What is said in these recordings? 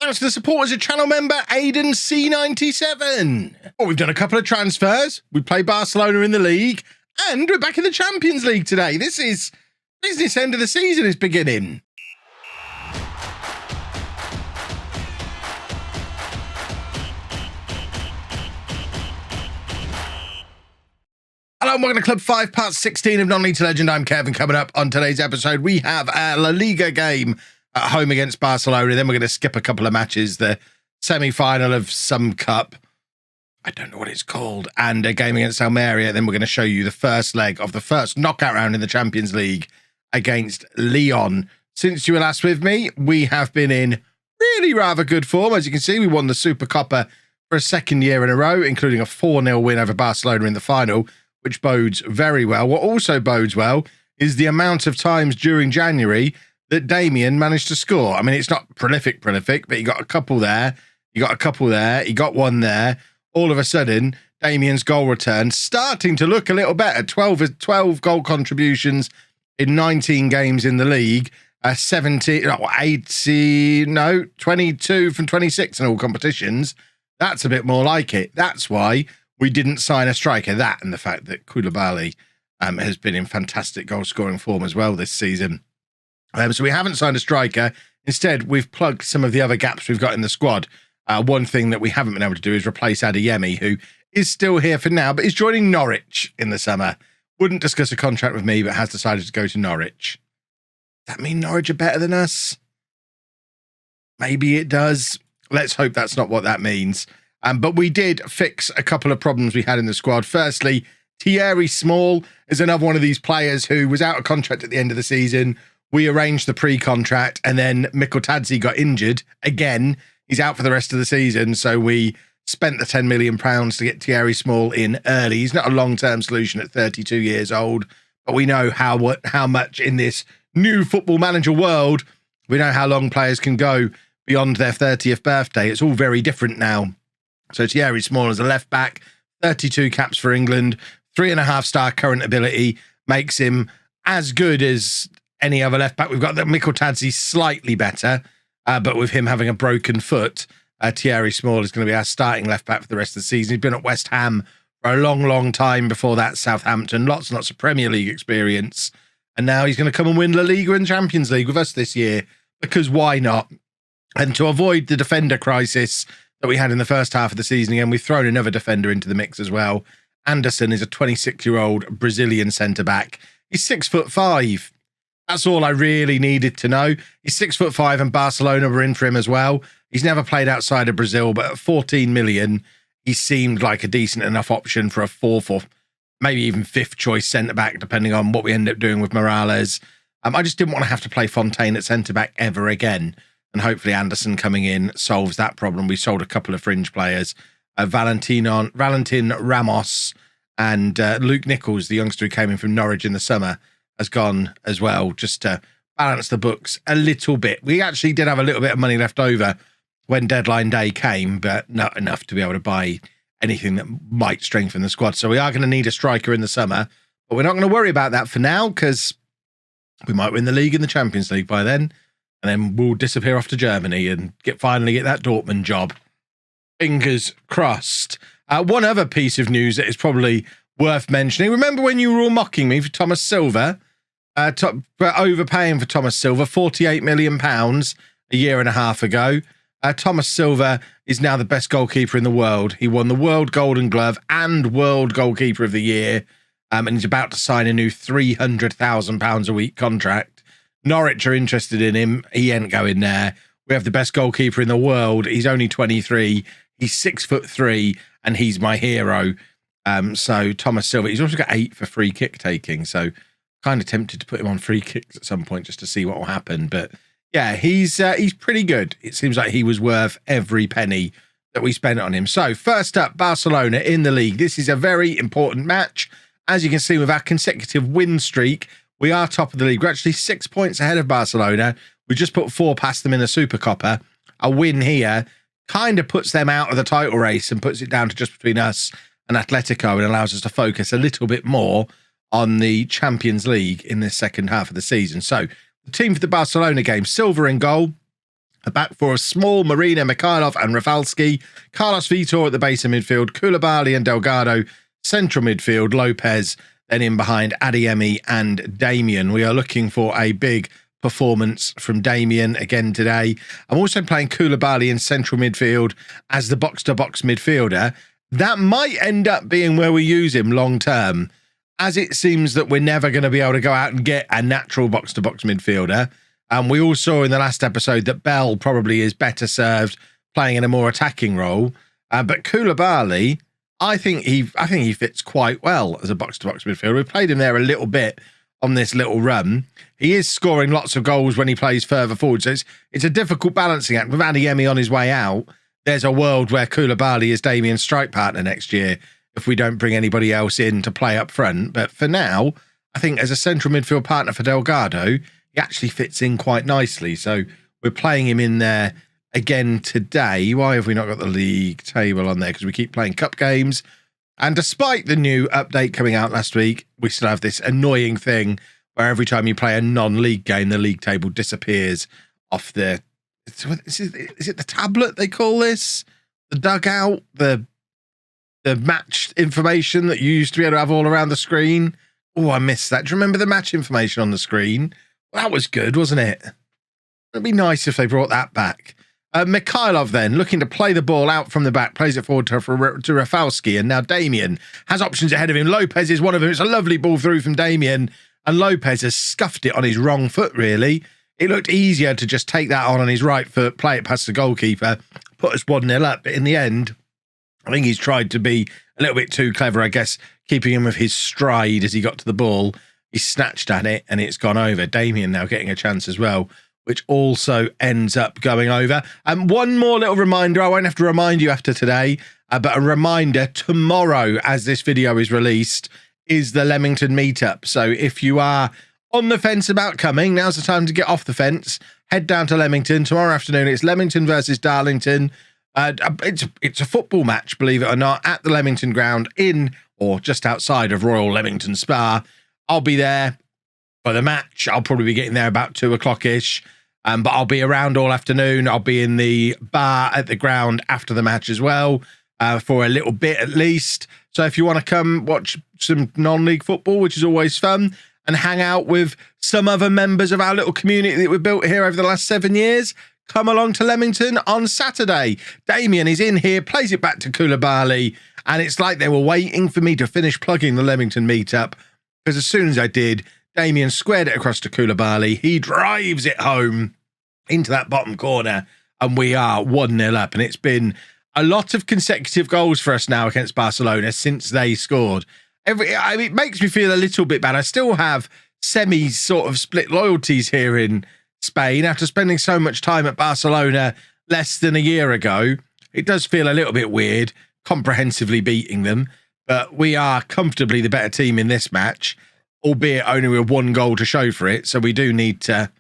Thanks to the support as a channel member, Aiden C97. Well, we've done a couple of transfers. We play Barcelona in the league, and we're back in the Champions League today. This is business end of the season is beginning. Hello and welcome to Club 5, part 16 of Non-League to Legend. I'm Kevin. Coming up on today's episode, we have a La Liga game at home against Barcelona. Then we're going to skip a couple of matches, the semi-final of some cup, I don't know what it's called, and a game against Almeria. Then we're going to show you the first leg of the first knockout round in the Champions League against Lyon. Since you were last with me, we have been in really rather good form. As you can see, we won the Super Coppa for a second year in a row, including a 4-0 win over Barcelona in the final, which bodes very well. What also bodes well is the amount of times during January that Damien managed to score. I mean, it's not prolific, but he got a couple there. He got one there. All of a sudden, Damien's goal return starting to look a little better. 12 goal contributions in 19 games in the league. 22 from 26 in all competitions. That's a bit more like it. That's why we didn't sign a striker. That and the fact that Koulibaly has been in fantastic goal-scoring form as well this season. So we haven't signed a striker. Instead, we've plugged some of the other gaps we've got in the squad. One thing that we haven't been able to do is replace Adeyemi, who is still here for now, but is joining Norwich in the summer. Wouldn't discuss a contract with me, but has decided to go to Norwich. Does that mean Norwich are better than us? Maybe it does. Let's hope that's not what that means. But we did fix a couple of problems we had in the squad. Firstly, Thierry Small is another one of these players who was out of contract at the end of the season. We arranged the pre-contract, and then Mikotadze got injured again. He's out for the rest of the season, so we spent the £10 million to get Thierry Small in early. He's not a long-term solution at 32 years old, but we know how much in this new football manager world, we know how long players can go beyond their 30th birthday. It's all very different now. So Thierry Small as a left-back, 32 caps for England, 3.5-star current ability, makes him as good as any other left-back. We've got the Mikotadze slightly better, but with him having a broken foot, Thierry Small is going to be our starting left-back for the rest of the season. He's been at West Ham for a long, long time. Before that, Southampton, lots and lots of Premier League experience. And now he's going to come and win La Liga and Champions League with us this year, because why not? And to avoid the defender crisis that we had in the first half of the season again, we've thrown another defender into the mix as well. Anderson is a 26-year-old Brazilian centre-back. He's 6'5". That's all I really needed to know. He's 6'5", and Barcelona were in for him as well. He's never played outside of Brazil, but at 14 million, he seemed like a decent enough option for a fourth or maybe even fifth choice centre-back, depending on what we end up doing with Morales. I just didn't want to have to play Fontaine at centre-back ever again. And hopefully Anderson coming in solves that problem. We sold a couple of fringe players, Valentin Ramos and Luke Nichols, the youngster who came in from Norwich in the summer, has gone as well, just to balance the books a little bit. We actually did have a little bit of money left over when deadline day came, but not enough to be able to buy anything that might strengthen the squad. So we are going to need a striker in the summer, but we're not going to worry about that for now, because we might win the league and the Champions League by then. And then we'll disappear off to Germany and finally get that Dortmund job. Fingers crossed. One other piece of news that is probably worth mentioning. Remember when you were all mocking me for Thomas Silva? For overpaying for Thomas Silva, £48 million a year and a half ago. Thomas Silva is now the best goalkeeper in the world. He won the World Golden Glove and World Goalkeeper of the Year. And he's about to sign a new £300,000 a week contract. Norwich are interested in him. He ain't going there. We have the best goalkeeper in the world. He's only 23. He's 6'3", and he's my hero. So Thomas Silva, he's also got 8 for free kick taking. So kind of tempted to put him on free kicks at some point just to see what will happen. But yeah, he's pretty good. It seems like he was worth every penny that we spent on him. So first up, Barcelona in the league. This is a very important match. As you can see, with our consecutive win streak, we are top of the league. We're actually 6 points ahead of Barcelona. We just put 4 past them in the Super Coppa. A win here kind of puts them out of the title race and puts it down to just between us and Atletico, and allows us to focus a little bit more on the Champions League in this second half of the season. So the team for the Barcelona game: Silva in goal, Back for a small Marina, Mikhailov and Rafalski. Carlos Vitor at the base of midfield. Koulibaly and Delgado, central midfield. Lopez then in behind Adeyemi and Damien. We are looking for a big performance from Damien again today. I'm also playing Koulibaly in central midfield as the box-to-box midfielder. That might end up being where we use him long term, as it seems that we're never going to be able to go out and get a natural box-to-box midfielder. And we all saw in the last episode that Bell probably is better served playing in a more attacking role. But Koulibaly, I think he fits quite well as a box-to-box midfielder. We played him there a little bit on this little run. He is scoring lots of goals when he plays further forward. So it's a difficult balancing act. With Adeyemi on his way out, there's a world where Koulibaly is Damien's strike partner next year if we don't bring anybody else in to play up front. But for now, I think as a central midfield partner for Delgado, he actually fits in quite nicely. So we're playing him in there again today. Why have we not got the league table on there? Because we keep playing cup games. And despite the new update coming out last week, we still have this annoying thing where every time you play a non-league game, the league table disappears off the... Is it the tablet they call this? The dugout? The match information that you used to be able to have all around the screen? Oh, I missed that. Do you remember the match information on the screen? That was good, wasn't it? It'd be nice if they brought that back. Mikhailov then, looking to play the ball out from the back, plays it forward to Rafalski, and now Damien has options ahead of him. Lopez is one of them. It's a lovely ball through from Damien, and Lopez has scuffed it on his wrong foot, really. It looked easier to just take that on his right foot, play it past the goalkeeper, put us 1-0 up, but in the end, I think he's tried to be a little bit too clever, I guess, keeping him with his stride as he got to the ball. He snatched at it and it's gone over. Damien now getting a chance as well, which also ends up going over. And one more little reminder, I won't have to remind you after today, but a reminder, tomorrow, as this video is released, is the Leamington meetup. So if you are on the fence about coming, now's the time to get off the fence. Head down to Leamington. Tomorrow afternoon, it's Leamington versus Darlington. It's a football match, believe it or not, at the Leamington ground in or just outside of Royal Leamington Spa. I'll be there for the match. I'll probably be getting there about 2 o'clock-ish. But I'll be around all afternoon. I'll be in the bar at the ground after the match as well, for a little bit at least. So if you want to come watch some non-league football, which is always fun, and hang out with some other members of our little community that we've built here over the last 7 years, come along to Leamington on Saturday. Damien is in here, plays it back to Koulibaly, and it's like they were waiting for me to finish plugging the Leamington meetup, because as soon as I did, Damien squared it across to Koulibaly. He drives it home into that bottom corner, and we are 1-0 up. And it's been a lot of consecutive goals for us now against Barcelona since they scored. It makes me feel a little bit bad. I still have semi sort of split loyalties here in Spain after spending so much time at Barcelona less than a year ago. It does feel a little bit weird comprehensively beating them, but we are comfortably the better team in this match, albeit only with 1 goal to show for it. So we do need to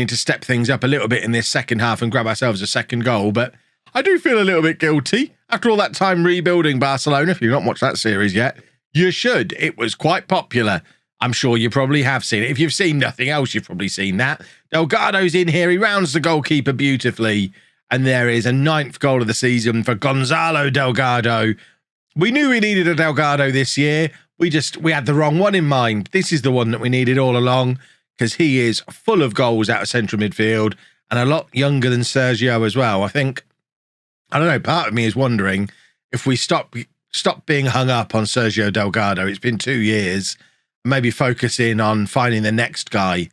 step things up a little bit in this second half and grab ourselves a second goal. But I do feel a little bit guilty after all that time rebuilding Barcelona. If you've not watched that series yet, you should. It was quite popular. I'm sure you probably have seen it. If you've seen nothing else, you've probably seen that. Delgado's in here. He rounds the goalkeeper beautifully. And there is a 9th goal of the season for Gonzalo Delgado. We knew we needed a Delgado this year. We had the wrong one in mind. This is the one that we needed all along, because he is full of goals out of central midfield and a lot younger than Sergio as well. I think, I don't know, part of me is wondering if we stop being hung up on Sergio Delgado. It's been 2 years. Maybe focus in on finding the next guy,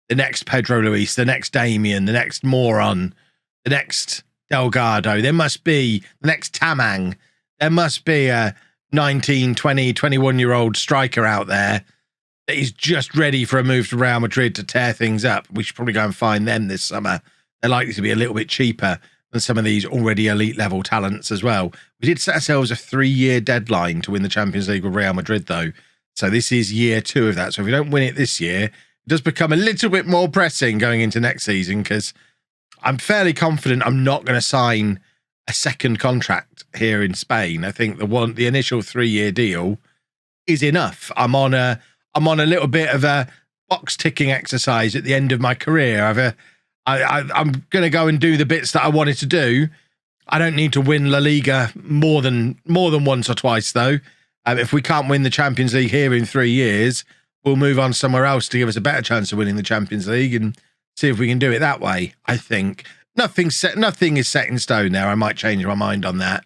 the next Pedro Luis, the next Damien, the next Moron, the next Delgado. There must be the next Tamang. There must be a 19, 20, 21-year-old striker out there that is just ready for a move to Real Madrid to tear things up. We should probably go and find them this summer. They're likely to be a little bit cheaper than some of these already elite level talents as well. We did set ourselves a 3-year deadline to win the Champions League with Real Madrid, though. So this is year 2 of that. So if we don't win it this year, it does become a little bit more pressing going into next season, because I'm fairly confident I'm not going to sign a second contract here in Spain. I think the initial 3-year deal is enough. I'm on a little bit of a box ticking exercise at the end of my career. I'm going to go and do the bits that I wanted to do. I don't need to win La Liga more than once or twice, though. If we can't win the Champions League here in 3 years, we'll move on somewhere else to give us a better chance of winning the Champions League and see if we can do it that way. I think nothing is set in stone there. I might change my mind on that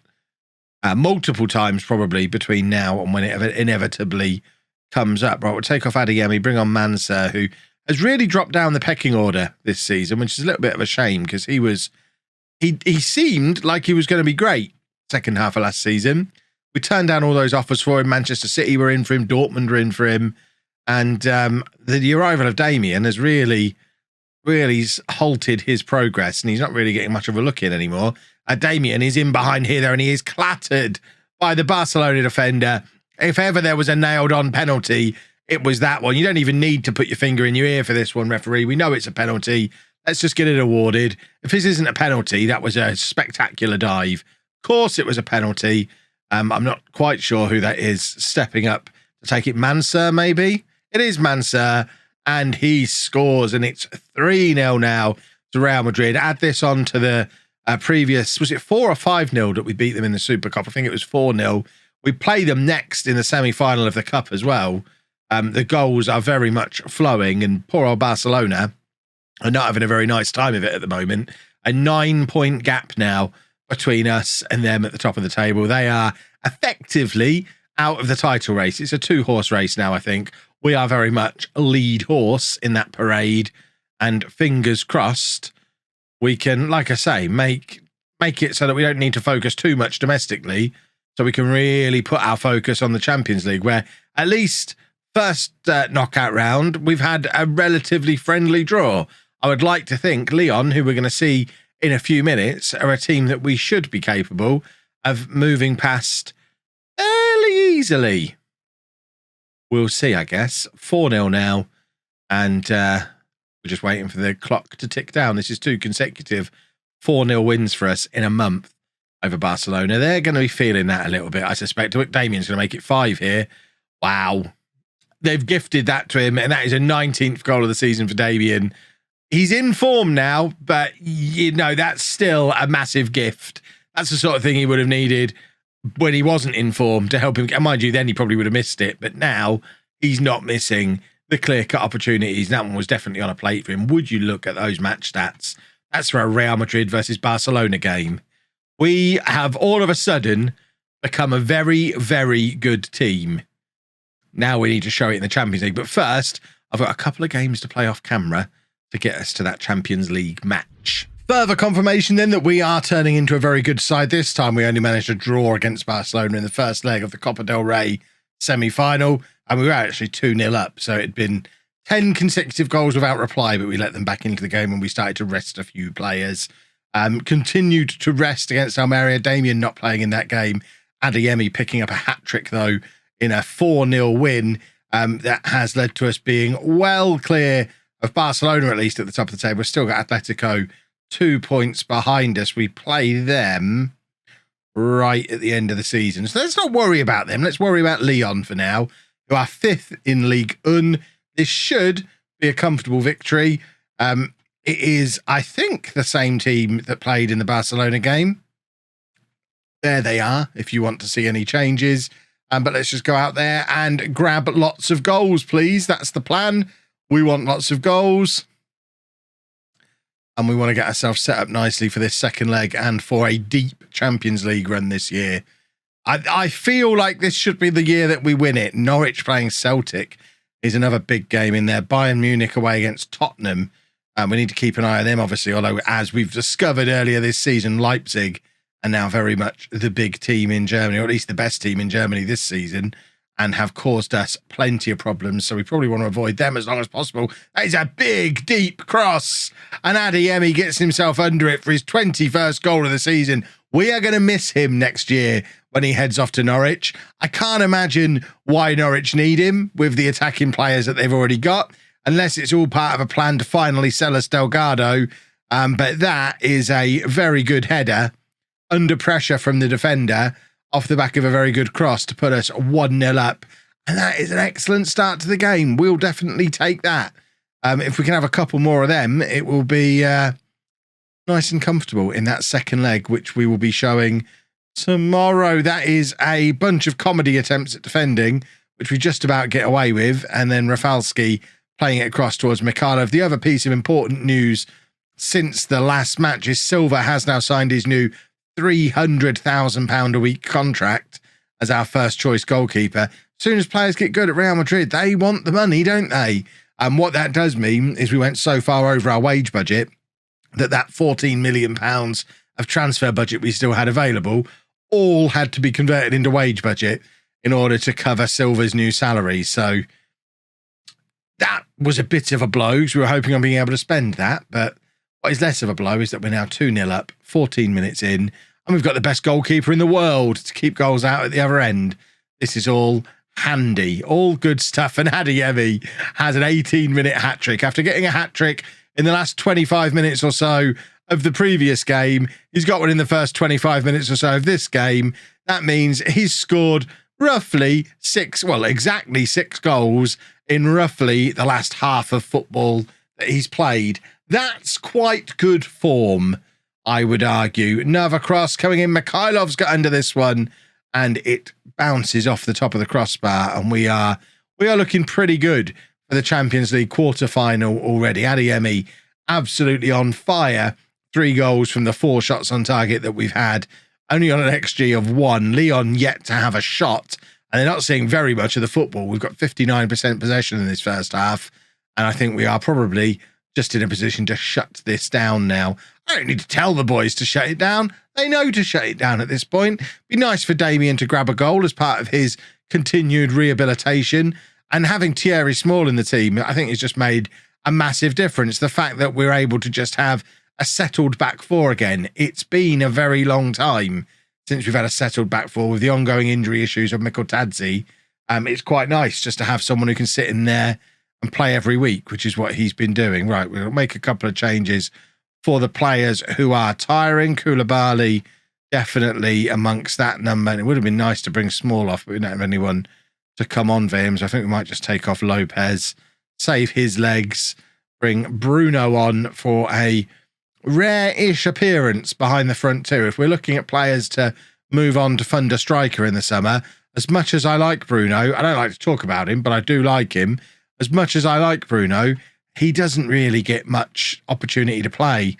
multiple times probably between now and when it inevitably comes up. Right, we'll take off Adeyemi, bring on Mansa, who has really dropped down the pecking order this season, which is a little bit of a shame because he seemed like he was going to be great second half of last season. We turned down all those offers for him. Manchester City were in for him. Dortmund were in for him. And the arrival of Damien has really halted his progress, and he's not really getting much of a look in anymore. Damien is in behind here, there, and he is clattered by the Barcelona defender. If ever there was a nailed-on penalty, it was that one. You don't even need to put your finger in your ear for this one, referee. We know it's a penalty. Let's just get it awarded. If this isn't a penalty, that was a spectacular dive. Of course it was a penalty. I'm not quite sure who that is stepping up to take it. Mansa, maybe? It is Mansa, and he scores, and it's 3-0 now to Real Madrid. Add this on to the previous, was it 4 or 5-0 that we beat them in the Super Cup? I think it was 4-0. We play them next in the semi-final of the Cup as well. The goals are very much flowing, and poor old Barcelona are not having a very nice time of it at the moment. A 9-point gap now between us and them at the top of the table. They are effectively out of the title race. It's a 2-horse race now, I think. We are very much a lead horse in that parade, and fingers crossed we can, like I say, make it so that we don't need to focus too much domestically, so we can really put our focus on the Champions League, where at least first knockout round, we've had a relatively friendly draw. I would like to think Lyon, who we're going to see in a few minutes, are a team that we should be capable of moving past fairly easily. We'll see, I guess. 4-0 now, and we're just waiting for the clock to tick down. This is 2 consecutive 4-0 wins for us in a month over Barcelona. They're going to be feeling that a little bit, I suspect. Damien's going to make it 5 here. Wow. They've gifted that to him, and that is a 19th goal of the season for Damien. He's in form now, but, you know, that's still a massive gift. That's the sort of thing he would have needed when he wasn't in form to help him. And mind you, then he probably would have missed it. But now he's not missing the clear-cut opportunities. That one was definitely on a plate for him. Would you look at those match stats? That's for a Real Madrid versus Barcelona game. We have all of a sudden become a very, very good team. Now we need to show it in the Champions League. But first, I've got a couple of games to play off camera to get us to that Champions League match. Further confirmation then that we are turning into a very good side. This time we only managed to draw against Barcelona in the first leg of the Copa del Rey semi-final, and we were actually 2-0 up, so it'd been 10 consecutive goals without reply, but we let them back into the game and we started to rest a few players. Continued to rest against Almeria. Damien not playing in that game. Adeyemi picking up a hat-trick, though, in a 4-0 win that has led to us being well clear of Barcelona, at least at the top of the table. We've still got Atletico 2 points behind us. We play them right at the end of the season. So let's not worry about them. Let's worry about Lyon for now, who are 5th in Ligue 1. This should be a comfortable victory. It is, I think, the same team that played in the Barcelona game. There they are, if you want to see any changes. But let's just go out there and grab lots of goals, please. That's the plan. We want lots of goals. And we want to get ourselves set up nicely for this second leg and for a deep Champions League run this year. I feel like this should be the year that we win it. Norwich playing Celtic is another big game in there. Bayern Munich away against Tottenham. We need to keep an eye on them, obviously, although as we've discovered earlier this season, Leipzig are now very much the big team in Germany, or at least the best team in Germany this season, and have caused us plenty of problems. So we probably want to avoid them as long as possible. That is a big, deep cross. And Adeyemi gets himself under it for his 21st goal of the season. We are going to miss him next year when he heads off to Norwich. I can't imagine why Norwich need him with the attacking players that they've already got, unless it's all part of a plan to finally sell us Delgado. But that is a very good header under pressure from the defender off the back of a very good cross to put us 1-0 up. And that is an excellent start to the game. We'll definitely take that. If we can have a couple more of them, it will be nice and comfortable in that second leg, which we will be showing tomorrow. That is a bunch of comedy attempts at defending, which we just about get away with, and then Rafalski playing it across towards Mikhailov. The other piece of important news since the last match is Silva has now signed his new £300,000 a week contract as our first choice goalkeeper. As soon as players get good at Real Madrid, they want the money, don't they? And what that does mean is we went so far over our wage budget that £14 million of transfer budget we still had available all had to be converted into wage budget in order to cover Silva's new salary. So that was a bit of a blow because we were hoping on being able to spend that. But what is less of a blow is that we're now 2-0 up, 14 minutes in, and we've got the best goalkeeper in the world to keep goals out at the other end. This is all handy, all good stuff. And Adeyemi has an 18-minute hat-trick. After getting a hat-trick in the last 25 minutes or so of the previous game, he's got one in the first 25 minutes or so of this game. That means he's scored roughly exactly 6 goals in roughly the last half of football that he's played. That's quite good form, I would argue. Another cross coming in. Mikhailov's got under this one, and it bounces off the top of the crossbar, and we are looking pretty good for the Champions League quarter-final already. Adeyemi absolutely on fire. 3 goals from the 4 shots on target that we've had, only on an XG of 1. Leon yet to have a shot, and they're not seeing very much of the football. We've got 59% possession in this first half, and I think we are probably just in a position to shut this down now. I don't need to tell the boys to shut it down. They know to shut it down at this point. Be nice for Damien to grab a goal as part of his continued rehabilitation. And having Thierry Small in the team, I think, has just made a massive difference. The fact that we're able to just have a settled back four again. It's been a very long time since we've had a settled back four with the ongoing injury issues of Mikotadze. It's quite nice just to have someone who can sit in there and play every week, which is what he's been doing. Right, we'll make a couple of changes for the players who are tiring. Koulibaly definitely amongst that number. And it would have been nice to bring Small off, but we don't have anyone to come on for him. So I think we might just take off Lopez, save his legs, bring Bruno on for a rare-ish appearance behind the front two. If we're looking at players to move on to fund a striker in the summer, as much as I like Bruno, I don't like to talk about him, but I do like him. As much as I like Bruno, he doesn't really get much opportunity to play.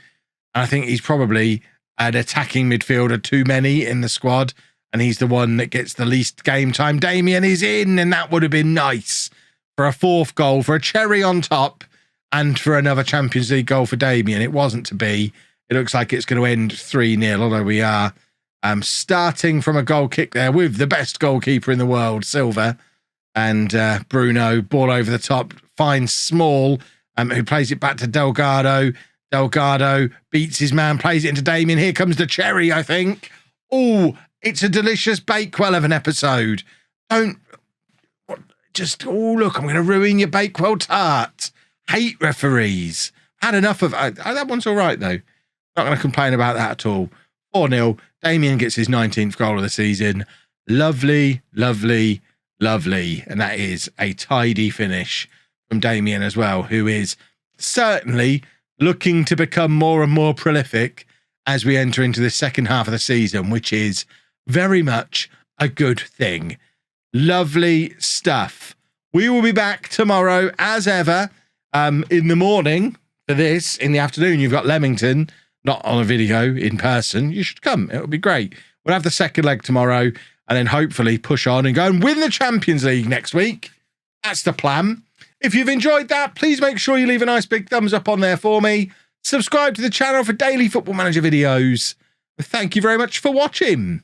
And I think he's probably an attacking midfielder too many in the squad, and he's the one that gets the least game time. Damien is in, and that would have been nice for a 4th goal, for a cherry on top, and for another Champions League goal for Damien. It wasn't to be. It looks like it's going to end 3-0, although we are starting from a goal kick there with the best goalkeeper in the world, Silva. And Bruno, ball over the top, finds Small, who plays it back to Delgado. Delgado beats his man, plays it into Damien. Here comes the cherry, I think. Oh, it's a delicious Bakewell of an episode. Look, I'm going to ruin your Bakewell tart. Hate referees. Had enough of that one's all right, though. Not going to complain about that at all. 4-0. Damien gets his 19th goal of the season. Lovely, lovely, lovely. And that is a tidy finish from Damien as well, who is certainly looking to become more and more prolific as we enter into the second half of the season, which is very much a good thing. Lovely stuff. We will be back tomorrow as ever in the morning for this. In the afternoon, you've got Leamington, not on a video in person. You should come. It'll be great. We'll have the second leg tomorrow and then hopefully push on and go and win the Champions League next week. That's the plan. If you've enjoyed that, please make sure you leave a nice big thumbs up on there for me. Subscribe to the channel for daily Football Manager videos. Thank you very much for watching.